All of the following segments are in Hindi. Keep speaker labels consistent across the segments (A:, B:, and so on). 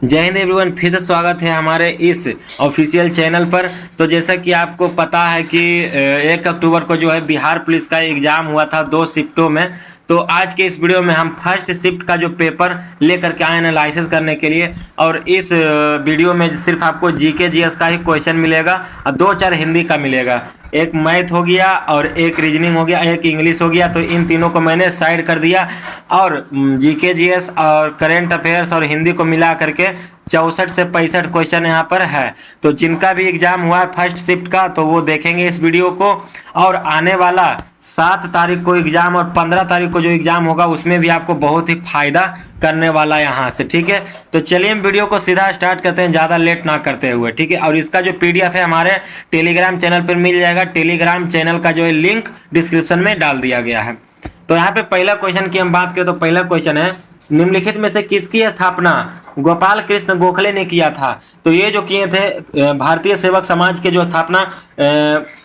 A: जय हिंद एवरीवन, फिर से स्वागत है हमारे इस ऑफिशियल चैनल पर। तो जैसा कि आपको पता है कि 1 अक्टूबर को जो है बिहार पुलिस का एग्जाम हुआ था 2 शिफ्टों में। तो आज के इस वीडियो में हम फर्स्ट शिफ्ट का जो पेपर लेकर के आए एनालिसिस करने के लिए। और इस वीडियो में सिर्फ आपको जीके जीएस का ही क्वेश्चन मिलेगा और 2-4 हिंदी का मिलेगा। एक मैथ हो गया और एक रीजनिंग हो गया, एक इंग्लिश हो गया। तो इन तीनों को मैंने साइड कर दिया और जीके जीएस और करेंट अफेयर्स और हिंदी को मिला करके 64 से 65 क्वेश्चन यहाँ पर है। तो जिनका भी एग्जाम हुआ है फर्स्ट शिफ्ट का तो वो देखेंगे इस वीडियो को। और आने वाला 7 तारीख को एग्जाम और 15 तारीख को जो एग्जाम होगा उसमें भी आपको बहुत ही फायदा करने वाला है यहाँ से। ठीक है, तो चलिए हम वीडियो को सीधा स्टार्ट करते हैं, ज़्यादा लेट ना करते हुए। ठीक है, और इसका जो पीडीएफ है हमारे टेलीग्राम चैनल पर मिल जाएगा। टेलीग्राम चैनल का जो है लिंक डिस्क्रिप्शन में डाल दिया गया है। तो यहाँ पे पहला क्वेश्चन की हम बात करें तो पहला क्वेश्चन है, निम्नलिखित में से किसकी स्थापना गोपाल कृष्ण गोखले ने किया था। तो ये जो किए थे भारतीय सेवक समाज के जो स्थापना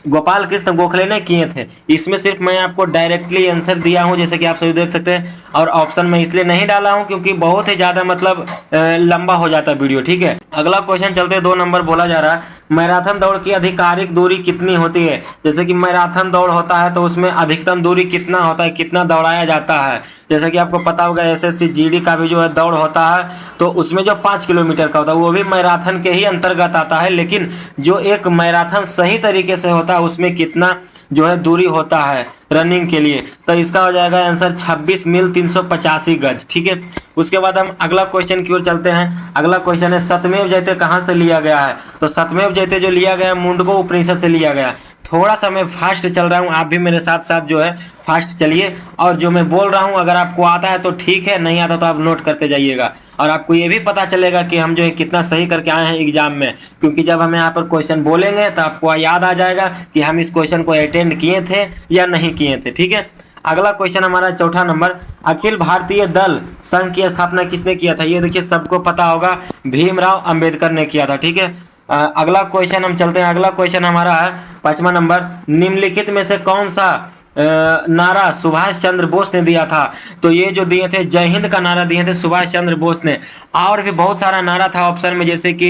A: गोपाल कृष्ण गोखले ने किए थे। इसमें सिर्फ मैं आपको डायरेक्टली आंसर दिया हूं, जैसे कि आप सभी देख सकते हैं। और ऑप्शन में इसलिए नहीं डाला हूं क्योंकि बहुत ही ज्यादा मतलब लंबा हो जाता वीडियो। ठीक है, अगला क्वेश्चन चलते 2 नंबर बोला जा रहा है, मैराथन दौड़ की आधिकारिक दूरी कितनी होती है। जैसे कि मैराथन दौड़ होता है तो उसमें अधिकतम दूरी कितना होता है, कितना दौड़ाया जाता है। जैसे कि आपको पता होगा एसएससी जीडी का भी जो है दौड़ होता है तो उसमें जो 5 किलोमीटर का होता है वो भी मैराथन के ही अंतर्गत आता है। लेकिन जो एक मैराथन सही तरीके से होता है उसमें कितना जो है दूरी होता है रनिंग के लिए, तो इसका हो जाएगा आंसर 26 मील 385 गज। ठीक है, उसके बाद हम अगला क्वेश्चन की ओर चलते हैं। अगला क्वेश्चन है, सत्यमेव जयते कहाँ से लिया गया है। तो सत्यमेव जयते जो लिया गया मुंडको उपनिषद से लिया गया। थोड़ा सा मैं फास्ट चल रहा हूँ, आप भी मेरे साथ साथ जो है फास्ट चलिए। और जो मैं बोल रहा हूँ अगर आपको आता है तो ठीक है, नहीं आता तो आप नोट करते जाइएगा। और आपको ये भी पता चलेगा कि हम जो है कितना सही करके आए हैं एग्जाम में, क्योंकि जब हम यहाँ पर क्वेश्चन बोलेंगे तो आपको याद आ जाएगा कि हम इस क्वेश्चन को अटेंड किए थे या नहीं किए थे। ठीक है, अगला क्वेश्चन हमारा चौथा नंबर, अखिल भारतीय दल संघ की स्थापना किसने किया था। ये देखिए सबको पता होगा, भीमराव अंबेडकर ने किया था। ठीक है, अगला क्वेश्चन हम चलते हैं। अगला क्वेश्चन हमारा है 5वां नंबर, निम्नलिखित में से कौन सा नारा सुभाष चंद्र बोस ने दिया था। तो ये जो दिए थे जय हिंद का नारा दिए थे सुभाष चंद्र बोस ने। और भी बहुत सारा नारा था ऑप्शन में, जैसे कि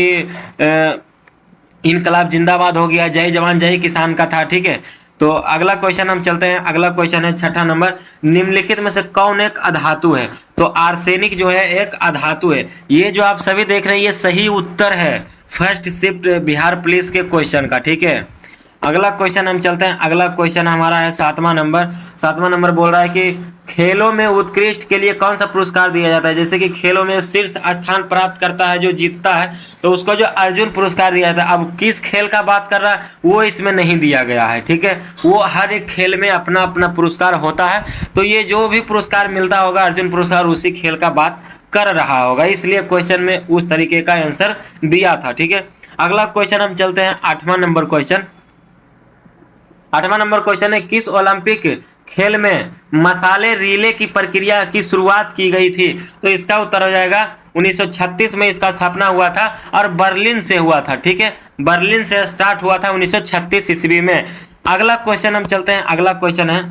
A: इनकलाब जिंदाबाद हो गया, जय जवान जय किसान का था। ठीक है, तो अगला क्वेश्चन हम चलते हैं। अगला क्वेश्चन है 6ठा नंबर, निम्नलिखित में से कौन एक अधातु है। तो आर्सेनिक जो है एक अधातु है। ये जो आप सभी देख रहे हैं ये सही उत्तर है फर्स्ट शिफ्ट बिहार पुलिस के क्वेश्चन का। ठीक है, अगला क्वेश्चन हम चलते हैं। अगला क्वेश्चन हमारा है 7वां नंबर। 7वां नंबर बोल रहा है कि खेलों में उत्कृष्ट के लिए कौन सा पुरस्कार दिया जाता है। जैसे कि खेलों में शीर्ष स्थान प्राप्त करता है जो जीतता है तो उसको जो अर्जुन पुरस्कार दिया जाता है। अब किस खेल का बात कर रहा है वो इसमें नहीं दिया गया है। ठीक है, वो हर एक खेल में अपना अपना पुरस्कार होता है। तो ये जो भी पुरस्कार मिलता होगा अर्जुन पुरस्कार उसी खेल का बात कर रहा होगा, इसलिए क्वेश्चन में उस तरीके का आंसर दिया था। ठीक है, अगला क्वेश्चन हम चलते हैं 8वां नंबर क्वेश्चन। 8वां नंबर क्वेश्चन है, किस ओलंपिक खेल में मसाले रिले की प्रक्रिया की शुरुआत की गई थी। तो इसका उत्तर हो जाएगा 1936 में इसका स्थापना हुआ था और बर्लिन से हुआ था। ठीक है, बर्लिन से स्टार्ट हुआ था 1936 ईस्वी में। अगला क्वेश्चन हम चलते हैं। अगला क्वेश्चन है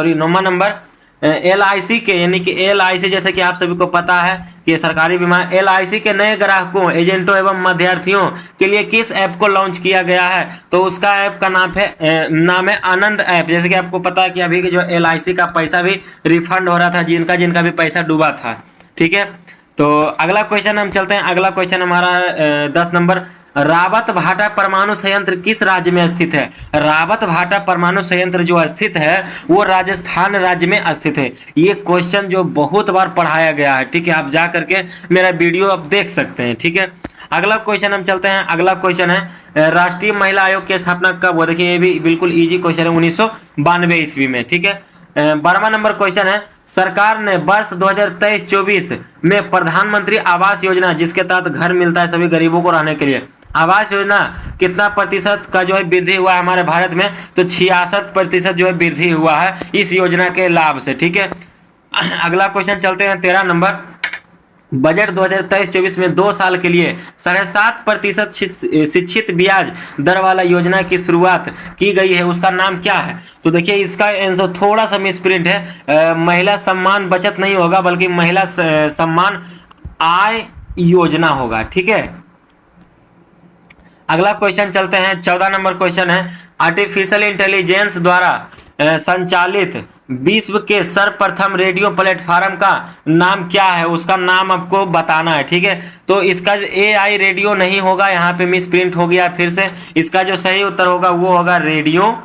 A: 9वां नंबर, LIC के यानी कि LIC जैसे कि आप सभी को पता है कि सरकारी बीमा, LIC के नए ग्राहकों एजेंटों एवं मध्यार्थियों के लिए किस ऐप को लॉन्च किया गया है। तो उसका ऐप का नाम है आनंद ऐप। जैसे कि आपको पता है कि अभी के जो LIC का पैसा भी रिफंड हो रहा था जिनका जिनका भी पैसा डूबा था। ठीक है, तो अगला क्वेश्चन हम चलते हैं। अगला क्वेश्चन हमारा 10 नंबर, रावत भाटा परमाणु संयंत्र किस राज्य में स्थित है। रावत भाटा परमाणु संयंत्र जो स्थित है वो राजस्थान राज्य में स्थित है। ये क्वेश्चन जो बहुत बार पढ़ाया गया है। ठीक है, आप जा करके मेरा वीडियो आप देख सकते हैं। ठीक है, अगला क्वेश्चन हम चलते हैं। अगला क्वेश्चन है, राष्ट्रीय महिला आयोग की स्थापना कब हुआ। देखिए ये भी बिल्कुल इजी क्वेश्चन है, 1992 ईस्वी में। ठीक है, 12वां नंबर क्वेश्चन है, सरकार ने वर्ष 2023-24 में प्रधानमंत्री आवास योजना जिसके तहत घर मिलता है सभी गरीबों को रहने के लिए, आवास योजना कितना प्रतिशत का जो है वृद्धि हुआ है हमारे भारत में। तो 66% जो है वृद्धि हुआ है इस योजना के लाभ से। ठीक है, अगला क्वेश्चन चलते हैं 13 नंबर। बजट 2023-24 में 2 साल के लिए 7.5% शिक्षित ब्याज दर वाला योजना की शुरुआत की गई है, उसका नाम क्या है? तो देखिए इसका आंसर थोड़ा सा मिसप्रिंट है, महिला सम्मान बचत नहीं होगा बल्कि महिला सम्मान आय योजना होगा। ठीक है, अगला क्वेश्चन चलते हैं, 14 नंबर क्वेश्चन है, आर्टिफिशियल इंटेलिजेंस द्वारा संचालित विश्व के सर्वप्रथम रेडियो प्लेटफॉर्म का नाम क्या है? उसका नाम आपको बताना है। ठीक है, तो इसका AI रेडियो नहीं होगा, यहाँ पे मिस प्रिंट हो गया फिर से। इसका जो सही उत्तर होगा वो होगा रेडियो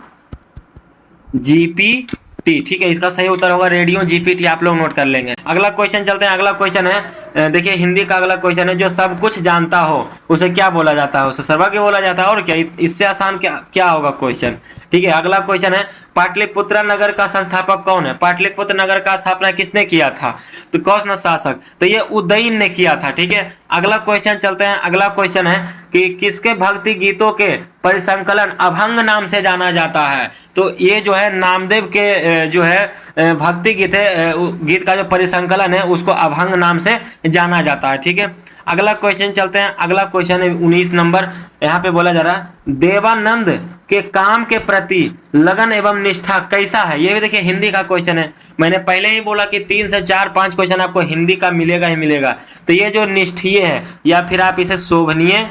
A: GPT। ठीक है, इसका सही उत्तर होगा रेडियो GPT, आप लोग नोट कर लेंगे। अगला क्वेश्चन चलते हैं, अगला क्वेश्चन है, देखिए हिंदी का अगला क्वेश्चन है, जो सब कुछ जानता हो उसे क्या बोला जाता है? उसे सर्वज्ञ बोला जाता है। और क्या इससे आसान क्या क्या होगा क्वेश्चन? ठीक है, अगला क्वेश्चन है, पाटलिपुत्र नगर का संस्थापक कौन है? पाटलिपुत्र नगर का स्थापना किसने किया था? तो कौन शासक? तो ये उदयन ने किया था। ठीक है, अगला क्वेश्चन चलते हैं, अगला क्वेश्चन है कि किसके भक्ति गीतों के परिसंकलन अभंग नाम से जाना जाता है? तो ये जो है नामदेव के जो है भक्ति गीत है, गीत का जो परिसंकलन है उसको अभंग नाम से जाना जाता है। ठीक है, अगला क्वेश्चन चलते हैं, अगला क्वेश्चन है 19 नंबर, यहाँ पे बोला जा रहा है देवानंद के काम के प्रति लगन एवं निष्ठा कैसा है? ये भी देखिए हिंदी का क्वेश्चन है। मैंने पहले ही बोला कि 3 से 4 5 क्वेश्चन आपको हिंदी का मिलेगा ही मिलेगा। तो ये जो निष्ठीय है, या फिर आप इसे शोभनीय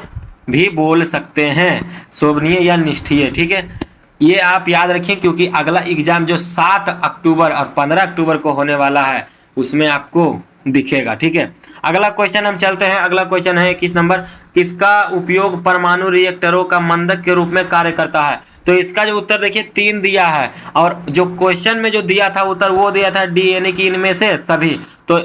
A: भी बोल सकते हैं, शोभनीय या निष्ठीय। ठीक है, ये आप याद रखें क्योंकि अगला एग्जाम जो 7 अक्टूबर और 15 अक्टूबर को होने वाला है उसमें आपको दिखेगा। ठीक है, अगला क्वेश्चन हम चलते हैं, अगला क्वेश्चन है 21 नंबर, किसका उपयोग परमाणु रिएक्टरों का मंदक के रूप में कार्य करता है? तो इसका जो उत्तर देखिए 3 दिया है, और जो क्वेश्चन में जो दिया था उत्तर वो दिया था डी, यानी कि इनमें से सभी। तो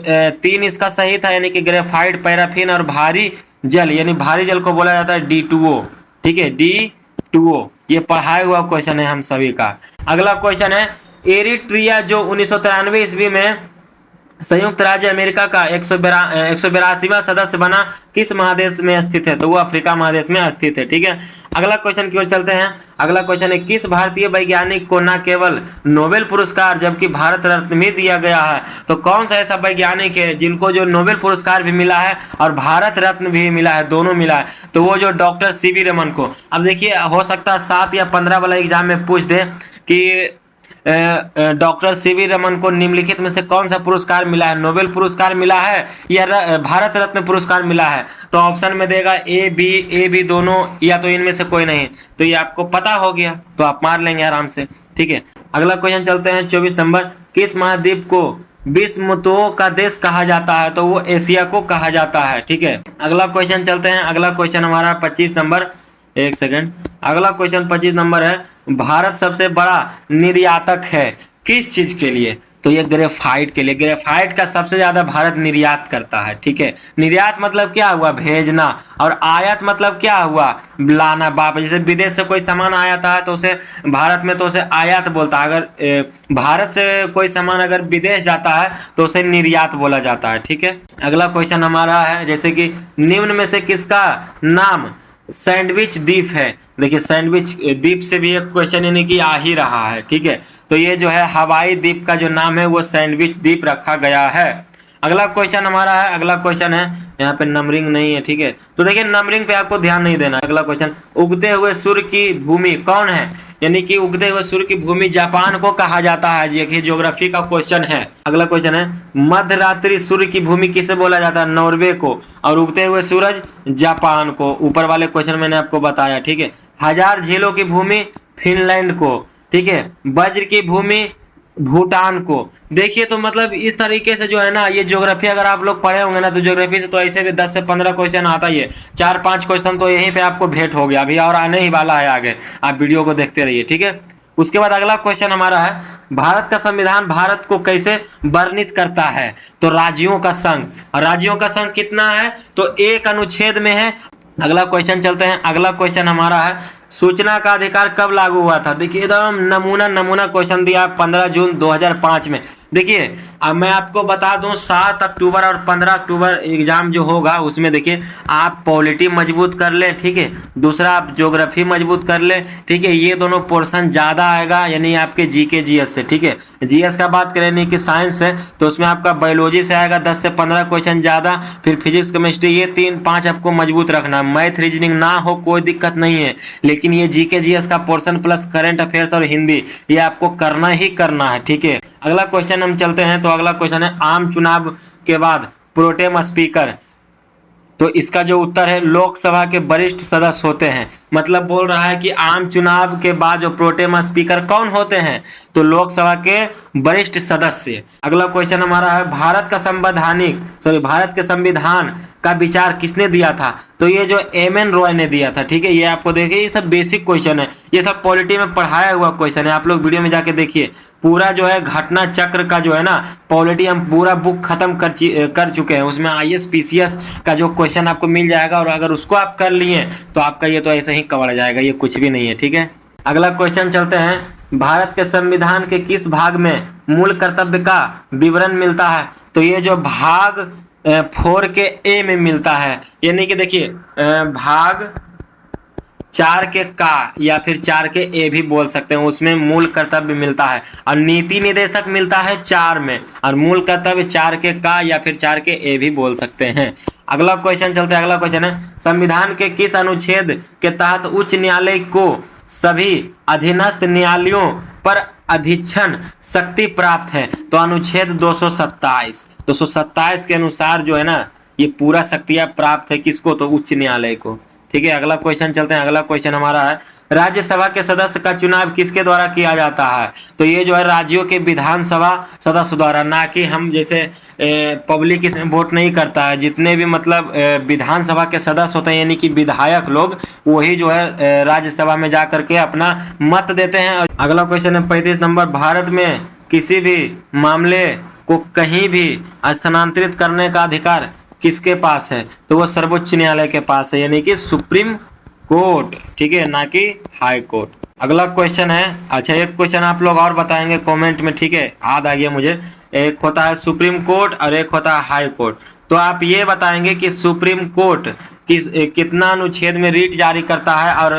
A: 3 इसका सही था, यानी कि ग्रेफाइट, पैराफिन और भारी जल, यानी भारी जल को बोला जाता है D2O। ठीक है, D2O, ये पढ़ाया हुआ क्वेश्चन है हम सभी का। अगला क्वेश्चन है, एरिट्रिया जो 1993 ईस्वी में संयुक्त राज्य अमेरिका का 182वां सदस्य बना, किस महादेश में स्थित है? तो वो अफ्रीका महादेश में स्थित है। ठीक है, अगला क्वेश्चन की ओर चलते हैं, अगला क्वेश्चन है, किस भारतीय वैज्ञानिक को न केवल नोबेल पुरस्कार जबकि भारत रत्न भी दिया गया है? तो कौन सा ऐसा वैज्ञानिक है जिनको जो नोबेल पुरस्कार भी मिला है और भारत रत्न भी मिला है, दोनों मिला है? तो वो जो डॉक्टर CV रमन को। अब देखिए हो सकता है 7 या 15 वाला एग्जाम में पूछ दे कि डॉक्टर CV रमन को निम्नलिखित में से कौन सा पुरस्कार मिला है? नोबेल पुरस्कार मिला है या भारत रत्न पुरस्कार मिला है? तो ऑप्शन में देगा ए बी दोनों, या तो इनमें से कोई नहीं। तो ये आपको पता हो गया तो आप मार लेंगे आराम से। ठीक है, अगला क्वेश्चन चलते हैं, 24 नंबर, किस महाद्वीप को विश्वमतों का देश कहा जाता है? तो वो एशिया को कहा जाता है। ठीक है, अगला क्वेश्चन चलते हैं, अगला क्वेश्चन हमारा 25 नंबर, एक सेकंड, अगला क्वेश्चन 25 नंबर है, भारत सबसे बड़ा निर्यातक है किस चीज के लिए? तो ये ग्रेफाइट के लिए। ग्रेफाइट का सबसे ज्यादा भारत निर्यात करता है। ठीक है, निर्यात मतलब क्या हुआ? भेजना, और आयात मतलब क्या हुआ? लाना वापस। जैसे विदेश से कोई सामान आयाता है तो उसे भारत में तो उसे आयात बोलता है, अगर भारत से कोई सामान अगर विदेश जाता है तो उसे निर्यात बोला जाता है। ठीक है, अगला क्वेश्चन हमारा है, जैसे कि निम्न में से किसका नाम सैंडविच द्वीप है? देखिए सैंडविच द्वीप से भी एक क्वेश्चन यानी कि आ ही रहा है। ठीक है, तो ये जो है हवाई द्वीप का जो नाम है वो सैंडविच द्वीप रखा गया है। अगला क्वेश्चन हमारा है, अगला क्वेश्चन है, यहाँ पे नंबरिंग नहीं है। ठीक है, तो देखिए नंबरिंग पे आपको ध्यान नहीं देना। अगला क्वेश्चन, उगते हुए सूर्य की भूमि कौन है? यानी कि उगते हुए सूर्य की भूमि जापान को कहा जाता है। देखिए ज्योग्राफी का क्वेश्चन है। अगला क्वेश्चन है, मध्यरात्रि सूर्य की भूमि किसे बोला जाता है? नॉर्वे को, और उगते हुए सूरज जापान को। ऊपर वाले क्वेश्चन मैंने आपको बताया। ठीक है, हजार झीलों की भूमि फिनलैंड को। ठीक है, वज्र की भूमि भूटान को। देखिए तो मतलब इस तरीके से जो है ना, ये ज्योग्राफी अगर आप लोग पढ़े होंगे ना तो ज्योग्राफी से तो ऐसे भी 10 से 15 क्वेश्चन आता ही है। 4-5 क्वेश्चन तो यहीं पे आपको भेंट हो गया, अभी और आने ही वाला है आगे, आप वीडियो को देखते रहिए। ठीक है, उसके बाद अगला क्वेश्चन हमारा है, भारत का संविधान भारत को कैसे वर्णित करता है? तो राज्यों का संघ, और राज्यों का संघ कितना है? तो 1 अनुच्छेद में है। अगला क्वेश्चन चलते हैं, अगला क्वेश्चन हमारा है, सूचना का अधिकार कब लागू हुआ था? देखिए एकदम नमूना क्वेश्चन दिया 15 जून 2005 में। देखिए अब मैं आपको बता दूं 7 अक्टूबर और 15 अक्टूबर एग्जाम जो होगा उसमें देखिए आप पॉलिटी मजबूत कर लें, ठीक है। दूसरा आप ज्योग्राफी मजबूत कर लें, ठीक है। ये दोनों पोर्शन ज़्यादा आएगा यानी आपके जीके जीएस से, ठीक है। जीएस का बात करें नहीं कि साइंस है तो उसमें आपका बायोलॉजी से आएगा 10 से 15 क्वेश्चन ज़्यादा, फिर फिजिक्स केमिस्ट्री, ये 3-5 आपको मजबूत रखना। मैथ रीजनिंग ना हो कोई दिक्कत नहीं है, लेकिन ये जीके जीएस का पोर्शन प्लस करंट अफेयर्स और हिंदी ये आपको करना ही करना है, ठीक है। अगला क्वेश्चन हम चलते हैं, तो अगला क्वेश्चन है आम चुनाव के बाद प्रोटेम स्पीकर, तो इसका जो उत्तर है लोकसभा के वरिष्ठ सदस्य होते हैं। मतलब बोल रहा है कि आम चुनाव के बाद जो प्रोटेम स्पीकर कौन होते हैं, तो लोकसभा के वरिष्ठ सदस्य। अगला क्वेश्चन हमारा है भारत के संविधान का विचार किसने दिया था, तो ये जो एम.एन. रॉय ने दिया था, ठीक है। ये आपको देखिए ये सब बेसिक क्वेश्चन है, ये सब पॉलिटी में पढ़ाया हुआ क्वेश्चन है, आप लोग वीडियो में जाके देखिए। पूरा जो है घटना चक्र का जो है ना पॉलिटी हम पूरा बुक खत्म कर चुके हैं, उसमें आईएएस पीसीएस का जो क्वेश्चन आपको मिल जाएगा, और अगर उसको आप कर लिए तो आपका ये तो ऐसे ही कवर जाएगा, ये कुछ भी नहीं है, ठीक है। अगला क्वेश्चन चलते हैं, भारत के संविधान के किस भाग में मूल कर्तव्य का विवरण मिलता है, तो ये जो भाग 4 के ए में मिलता है, यानी कि देखिए भाग 4 के का या फिर 4 के ए भी बोल सकते हैं, उसमें मूल कर्तव्य मिलता है, और नीति निदेशक मिलता है 4 में, और मूल कर्तव्य 4 के का या फिर 4 के ए भी बोल सकते हैं। अगला क्वेश्चन चलते हैं, अगला क्वेश्चन है संविधान के किस अनुच्छेद के तहत उच्च न्यायालय को सभी अधीनस्थ न्यायालयों पर अधीक्षण शक्ति प्राप्त है, तो अनुच्छेद 227 के अनुसार जो है ना ये पूरा शक्तियां प्राप्त है किसको, तो उच्च न्यायालय को, ठीक है। अगला क्वेश्चन चलते हैं, अगला क्वेश्चन हमारा है राज्यसभा के सदस्य का चुनाव किसके द्वारा किया जाता है, तो ये जो है राज्यों के विधानसभा सदस्य द्वारा, ना कि हम जैसे पब्लिक इसमें वोट नहीं करता है, जितने भी मतलब विधानसभा के सदस्य होते हैं यानी कि विधायक लोग, वही जो है राज्यसभा में जा करके अपना मत देते हैं। अगला क्वेश्चन है 35 नंबर, भारत में किसी भी मामले को कहीं भी स्थानांतरित करने का अधिकार किसके पास है, तो वो सर्वोच्च न्यायालय के पास है, यानी कि सुप्रीम कोर्ट, ठीक है, ना कि हाई कोर्ट। अगला क्वेश्चन है, अच्छा एक क्वेश्चन आप लोग और बताएंगे कमेंट में, ठीक है, याद आ गया मुझे। एक होता है सुप्रीम कोर्ट और एक होता है हाई कोर्ट, तो आप ये बताएंगे कि सुप्रीम कोर्ट कितना अनुच्छेद में रीट जारी करता है और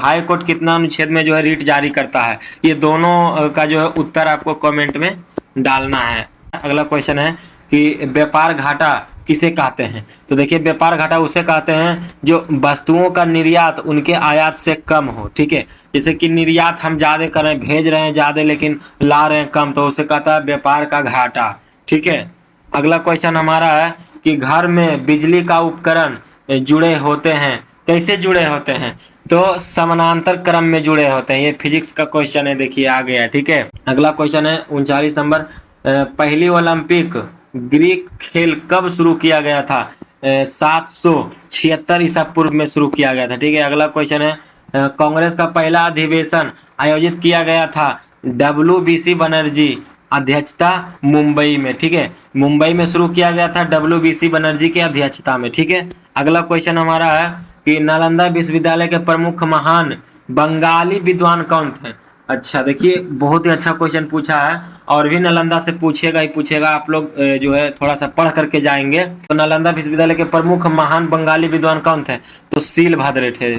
A: हाई कोर्ट कितना अनुच्छेद में जो है रीट जारी करता है, ये दोनों का जो है उत्तर आपको कमेंट में डालना है। अगला क्वेश्चन है कि व्यापार घाटा किसे कहते हैं, तो देखिए व्यापार घाटा उसे कहते हैं जो वस्तुओं का निर्यात उनके आयात से कम हो, ठीक है। जैसे कि निर्यात हम ज्यादा कर रहे हैं, भेज रहे हैं ज्यादा लेकिन ला रहे हैं कम, तो उसे कहता है व्यापार का घाटा, ठीक है। अगला क्वेश्चन हमारा है कि घर में बिजली का उपकरण जुड़े होते हैं, कैसे जुड़े होते हैं, तो समानांतर क्रम में जुड़े होते हैं, ये फिजिक्स का क्वेश्चन है, देखिए आ गया, ठीक है। अगला क्वेश्चन है 39 नंबर, पहली ओलंपिक ग्रीक खेल कब शुरू किया गया था, 776 ईसा पूर्व में शुरू किया गया था, ठीक है। अगला क्वेश्चन है कांग्रेस का पहला अधिवेशन आयोजित किया गया था WBC बनर्जी अध्यक्षता मुंबई में, ठीक है, मुंबई में शुरू किया गया था WBC बनर्जी की अध्यक्षता में, ठीक है। अगला क्वेश्चन हमारा है कि नालंदा विश्वविद्यालय के प्रमुख महान बंगाली विद्वान कौन थे, अच्छा देखिए बहुत ही अच्छा क्वेश्चन पूछा है, और भी नालंदा से पूछेगा ही पूछेगा, आप लोग जो है थोड़ा सा पढ़ करके जाएंगे। तो नालंदा विश्वविद्यालय के प्रमुख महान बंगाली विद्वान कौन थे, तो सीलभद्र थे,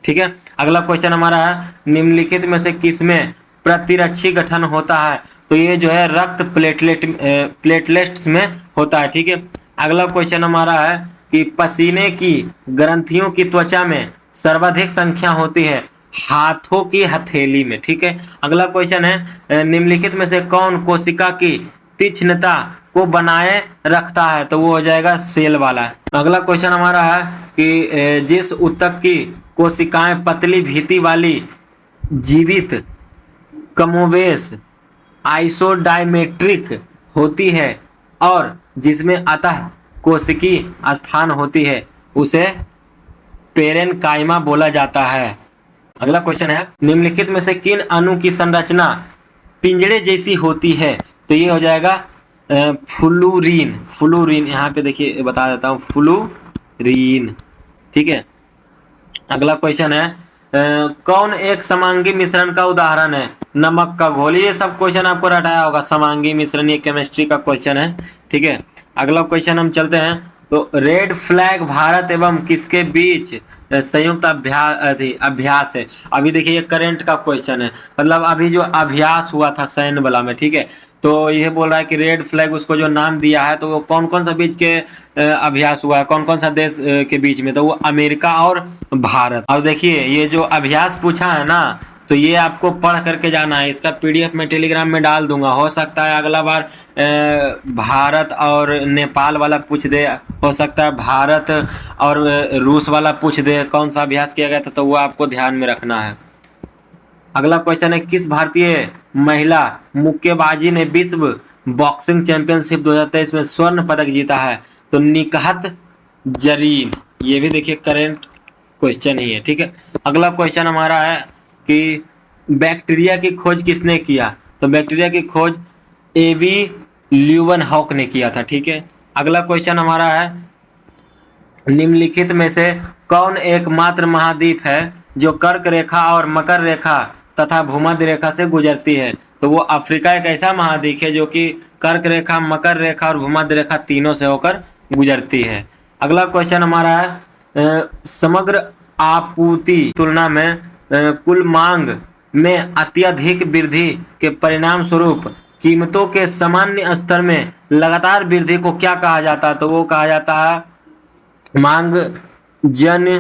A: ठीक है। अगला क्वेश्चन हमारा है निम्नलिखित में से किसमें प्रतिरक्षी गठन होता है, तो ये जो है रक्त प्लेटलेट्स में होता है, ठीक है। अगला क्वेश्चन हमारा है कि पसीने की ग्रंथियों की त्वचा में सर्वाधिक संख्या होती है हाथों की हथेली में, ठीक है। अगला क्वेश्चन है निम्नलिखित में से कौन कोशिका की तीक्ष्णता को बनाए रखता है, तो वो हो जाएगा सेल वाला। अगला क्वेश्चन हमारा है कि जिस ऊतक की कोशिकाएं पतली भीति वाली जीवित कमोवेश आइसोडायमेट्रिक होती है और जिसमें अतः कोशिकी स्थान होती है, उसे पेरेनकाइमा बोला जाता है। अगला क्वेश्चन है निम्नलिखित में से किन अणु की संरचना पिंजरे जैसी होती है, तो ये हो जाएगा फ्लूरीन, यहाँ पे देखिए बता देता हूँ फ्लूरीन, ठीक है। अगला क्वेश्चन है कौन एक समांगी मिश्रण का उदाहरण है नमक का घोल, ये सब क्वेश्चन आपको रटाया होगा। समांगी मिश्रण ये केमिस्ट्री का क्वेश्चन है, ठीक है। अगला क्वेश्चन हम चलते हैं। तो रेड फ्लैग भारत एवं किसके बीच संयुक्त अभ्यास है। अभी देखिए ये करंट का क्वेश्चन है, मतलब अभी जो अभ्यास हुआ था सैन्य बला में, ठीक है। तो ये बोल रहा है कि रेड फ्लैग उसको जो नाम दिया है, तो वो कौन कौन सा बीच के अभ्यास हुआ है, कौन कौन सा देश के बीच में, तो वो अमेरिका और भारत। और देखिए ये जो अभ्यास पूछा है ना, तो ये आपको पढ़ करके जाना है। इसका पीडीएफ में टेलीग्राम में डाल दूंगा। हो सकता है अगला बार भारत और नेपाल वाला पूछ दे, हो सकता है भारत और रूस वाला पूछ दे कौन सा अभ्यास किया गया था, तो वो आपको ध्यान में रखना है। अगला क्वेश्चन है, किस भारतीय महिला मुक्केबाजी ने विश्व बॉक्सिंग चैंपियनशिप 2023 में स्वर्ण पदक जीता है। तो निकहत जरीन, ये भी देखिए करंट क्वेश्चन ही है, ठीक है। अगला क्वेश्चन हमारा है कि बैक्टीरिया की खोज किसने किया। तो बैक्टीरिया की खोज एबी ल्यूवेनहॉक ने किया था, ठीक है। अगला क्वेश्चन हमारा है, निम्नलिखित में से कौन एकमात्र महाद्वीप है जो कर्क रेखा और मकर रेखा तथा भूमध्य रेखा से गुजरती है। तो वो अफ्रीका एक ऐसा महाद्वीप है जो कि कर्क रेखा, मकर रेखा और भूमध्य रेखा तीनों से होकर गुजरती है। अगला क्वेश्चन हमारा है, समग्र आपूर्ति तुलना में कुल मांग में अत्यधिक वृद्धि के परिणाम स्वरूप कीमतों के सामान्य स्तर में लगातार वृद्धि को क्या कहा जाता है। तो वो कहा जाता है मांग जन्य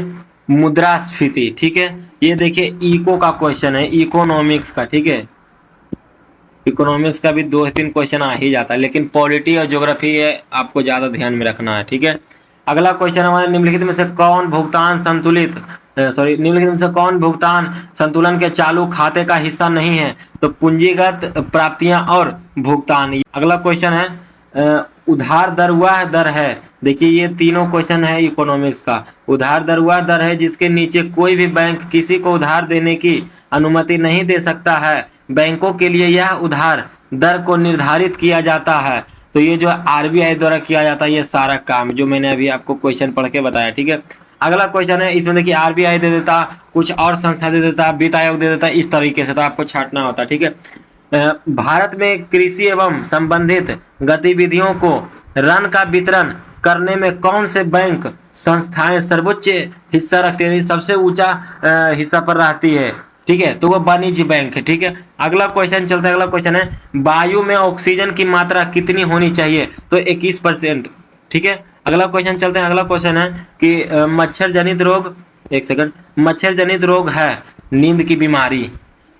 A: मुद्रास्फीति, ठीक है। ये देखिए इको का क्वेश्चन है, इकोनॉमिक्स का, ठीक है। इकोनॉमिक्स का भी 2-3 क्वेश्चन आ ही जाता है, लेकिन पॉलिटी और ज्योग्राफी है आपको ज्यादा ध्यान में रखना है, ठीक है। अगला क्वेश्चन हमारे, निम्नलिखित में से कौन भुगतान निम्नलिखित में से कौन भुगतान संतुलन के चालू खाते का हिस्सा नहीं है। तो पूंजीगत प्राप्तियां और भुगतान। अगला क्वेश्चन है, उधार दर वह दर है। देखिए ये तीनों क्वेश्चन है इकोनॉमिक्स का। उधार दर वह दर है जिसके नीचे कोई भी बैंक किसी को उधार देने की अनुमति नहीं दे सकता है। बैंकों के लिए यह उधार दर को निर्धारित किया जाता है। तो ये जो आरबीआई द्वारा किया जाता है ये सारा काम जो मैंने अभी आपको क्वेश्चन पढ़ के बताया, ठीक है। अगला क्वेश्चन है, इसमें देखिए आरबीआई दे देता, कुछ और संस्था दे देता, वित्त आयोग दे देता, इस तरीके से तो आपको छांटना होता, ठीक है। भारत में कृषि एवं संबंधित गतिविधियों को ऋण का वितरण करने में कौन से बैंक संस्थाएं सर्वोच्च हिस्सा रखती है, सबसे ऊंचा हिस्सा पर रहती है, ठीक है। तो वो वाणिज्य बैंक है, ठीक है। अगला क्वेश्चन चलता है। अगला क्वेश्चन है, वायु में ऑक्सीजन की मात्रा कितनी होनी चाहिए। तो 21%, ठीक है। अगला क्वेश्चन चलते हैं। अगला क्वेश्चन है कि मच्छर जनित रोग, एक सेकंड, मच्छर जनित रोग है नींद की बीमारी।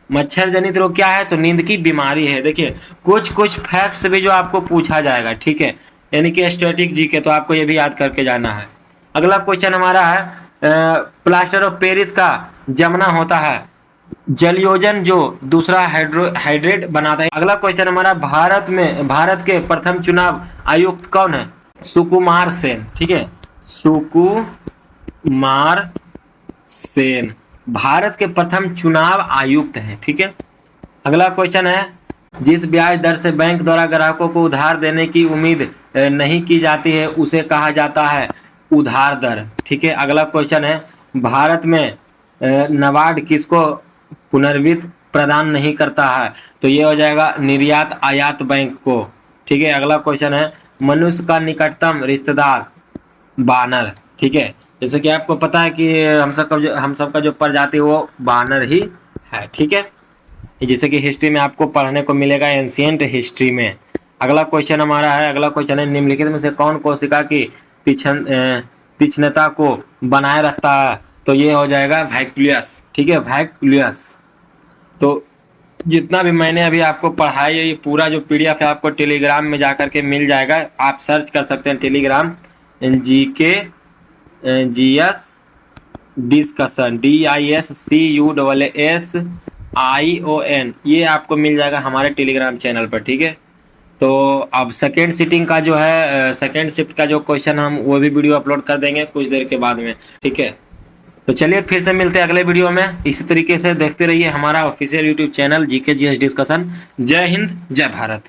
A: मच्छर जनित रोग क्या है, तो नींद की बीमारी है। देखिए कुछ फैक्ट्स भी जो आपको पूछा जाएगा, ठीक है, यानी कि स्टैटिक जीके, तो आपको ये भी याद करके जाना है। अगला क्वेश्चन हमारा है, प्लास्टर ऑफ पेरिस का जमना होता है जलयोजन जो दूसरा हाइड्रेट बनाता है। अगला क्वेश्चन हमारा, भारत के प्रथम चुनाव आयुक्त कौन है। सुकुमार सेन, ठीक है, सुकुमार सेन भारत के प्रथम चुनाव आयुक्त हैं, ठीक है। अगला क्वेश्चन है, जिस ब्याज दर से बैंक द्वारा ग्राहकों को उधार देने की उम्मीद नहीं की जाती है उसे कहा जाता है उधार दर, ठीक है। अगला क्वेश्चन है, भारत में नाबार्ड किसको पुनर्वित्त प्रदान नहीं करता है। तो ये हो जाएगा निर्यात आयात बैंक को, ठीक है। अगला क्वेश्चन है, मनुष्य का निकटतम रिश्तेदार बानर, ठीक है। जैसे कि आपको पता है कि हम सबका जो प्रजाति वो बानर ही है, ठीक है। जैसे कि हिस्ट्री में आपको पढ़ने को मिलेगा, एंशिएंट हिस्ट्री में। अगला क्वेश्चन हमारा है, अगला क्वेश्चन है, निम्नलिखित में से कौन कोशिका की तीक्ष्णता को बनाए रखता है। तो ये हो जाएगा वैक्यूलस, ठीक है, वैक्यूलस। तो जितना भी मैंने अभी आपको पढ़ाया ये पूरा जो पीडीएफ है आपको टेलीग्राम में जाकर के मिल जाएगा। आप सर्च कर सकते हैं Telegram GK GS discussion DISCUSSION, ये आपको मिल जाएगा हमारे टेलीग्राम चैनल पर, ठीक है। तो अब सेकेंड सीटिंग का जो है, सेकेंड शिफ्ट का जो क्वेश्चन हम वो भी वीडियो अपलोड कर देंगे कुछ देर के बाद में, ठीक है। तो चलिए फिर से मिलते हैं अगले वीडियो में। इसी तरीके से देखते रहिए हमारा official YouTube channel GK GS discussion. जय हिंद, जय भारत।